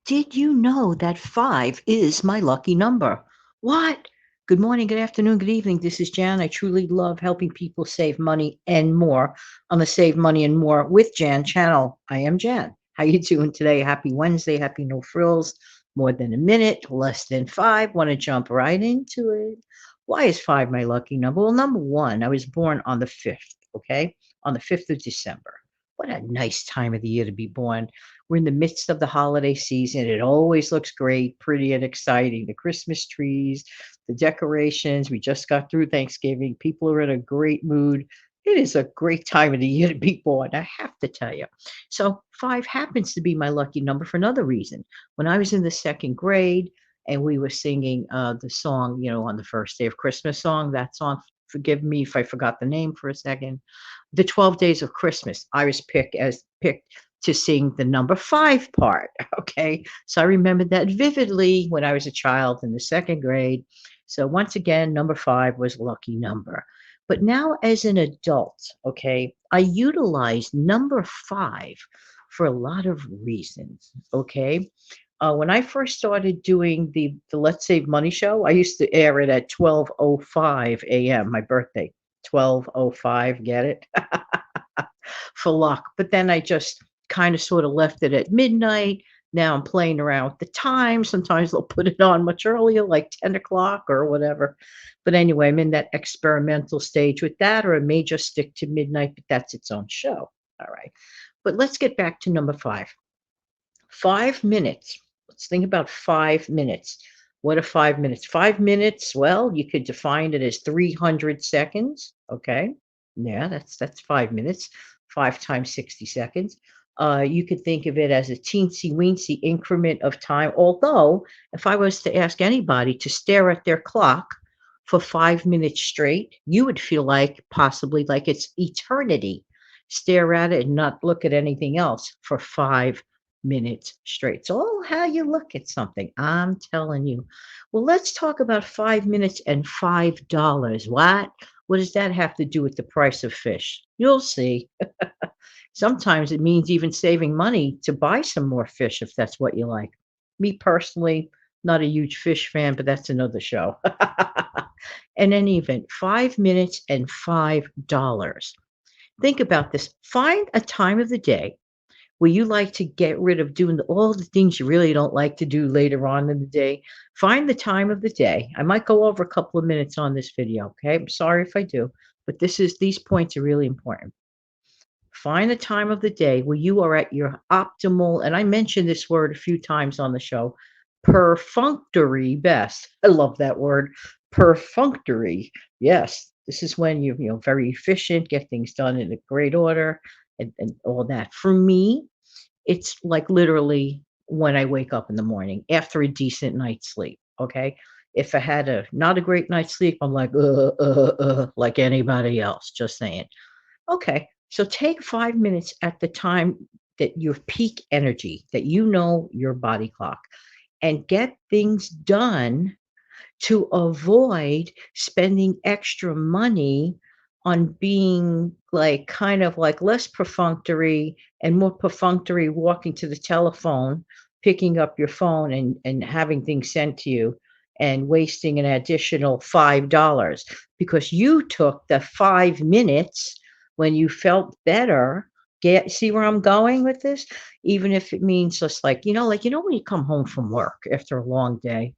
Did you know that 5 is my lucky number? What? Good morning, good afternoon, good evening. This is Jan. I truly love helping people save money and more on the Save Money and More with Jan channel. I am Jan. How you doing today? Happy Wednesday. Happy no frills. More than a minute, less than 5. Want to jump right into it. Why is 5 my lucky number? Well, number 1, I was born on the 5th, okay? On the 5th of December. What a nice time of the year to be born. We're in the midst of the holiday season. It always looks great, pretty, and exciting. The Christmas trees, the decorations. We just got through Thanksgiving. People are in a great mood. It is a great time of the year to be born, I have to tell you. So, 5 happens to be my lucky number for another reason. When I was in the second grade and we were singing the song, on the first day of Christmas song, that song, forgive me if I forgot the name for a second, the 12 days of Christmas, I was picked to sing the number 5 part, okay? So I remember that vividly when I was a child in the second grade. So once again, number 5 was lucky number. But now as an adult, okay, I utilize number 5 for a lot of reasons, okay? When I first started doing the Let's Save Money show, I used to air it at 12:05 a.m., my birthday. 12:05, get it? For luck. But then I just kind of sort of left it at midnight. Now I'm playing around with the time. Sometimes they'll put it on much earlier, like 10 o'clock or whatever. But anyway, I'm in that experimental stage with that, or I may just stick to midnight, but that's its own show. All right. But let's get back to number 5. 5 minutes. Let's think about 5 minutes. What are 5 minutes? 5 minutes, well, you could define it as 300 seconds. Okay. Yeah, that's 5 minutes. Five times 60 seconds. You could think of it as a teensy weensy increment of time. Although, if I was to ask anybody to stare at their clock for 5 minutes straight, you would feel like possibly like it's eternity. Stare at it and not look at anything else for 5 minutes straight. It's all how you look at something. I'm telling you. Well, let's talk about 5 minutes and $5. What? What does that have to do with the price of fish? You'll see. Sometimes it means even saving money to buy some more fish if that's what you like. Me personally, not a huge fish fan, but that's another show. In any event, 5 minutes and $5. Think about this. Find a time of the day where you like to get rid of doing all the things you really don't like to do later on in the day. Find the time of the day. I might go over a couple of minutes on this video, okay? I'm sorry if I do, but these points are really important. Find the time of the day where you are at your optimal, and I mentioned this word a few times on the show, perfunctory best. I love that word, perfunctory. Yes, this is when you're very efficient, get things done in a great order, and all that. For me, it's like literally when I wake up in the morning after a decent night's sleep. Okay. If I had a not a great night's sleep, I'm like, like anybody else, just saying. Okay. So take 5 minutes at the time that your peak energy, that you know your body clock, and get things done to avoid spending extra money on being like kind of like less perfunctory and more perfunctory walking to the telephone, picking up your phone and having things sent to you and wasting an additional $5 because you took the 5 minutes when you felt better. Get see where I'm going with this? Even if it means just like when you come home from work after a long day,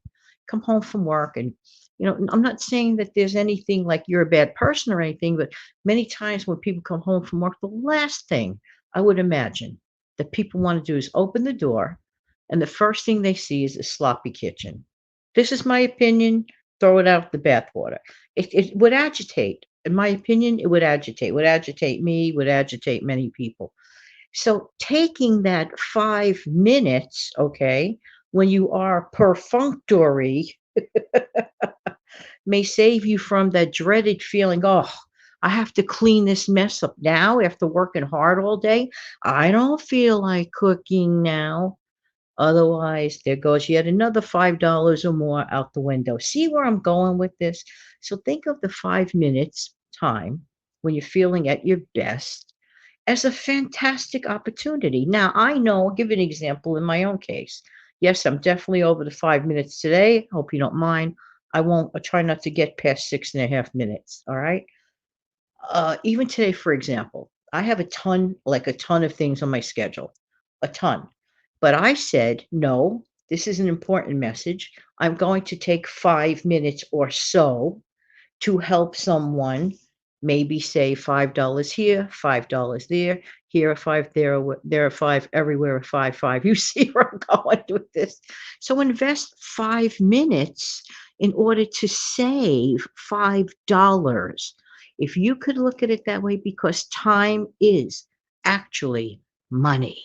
come home from work and I'm not saying that there's anything like you're a bad person or anything, but many times when people come home from work, the last thing I would imagine that people want to do is open the door and the first thing they see is a sloppy kitchen. This is my opinion. Throw it out the bathwater. It would agitate. In my opinion, it would agitate me, would agitate many people. So taking that 5 minutes, okay, when you are perfunctory may save you from that dreaded feeling, oh, I have to clean this mess up now after working hard all day. I don't feel like cooking now. Otherwise, there goes yet another $5 or more out the window. See where I'm going with this? So think of the 5 minutes time when you're feeling at your best as a fantastic opportunity. Now, I know, I'll give you an example in my own case. Yes, I'm definitely over the 5 minutes today. Hope you don't mind. I won't, I try not to get past 6.5 minutes. All right. Even today, for example, I have a ton, like a ton of things on my schedule, a ton. But I said, no, this is an important message. I'm going to take 5 minutes or so to help someone, maybe say $5 here, $5 there, here are five, there are five, everywhere are five, five. You see where I'm going with this. So invest 5 minutes in order to save $5. If you could look at it that way, because time is actually money.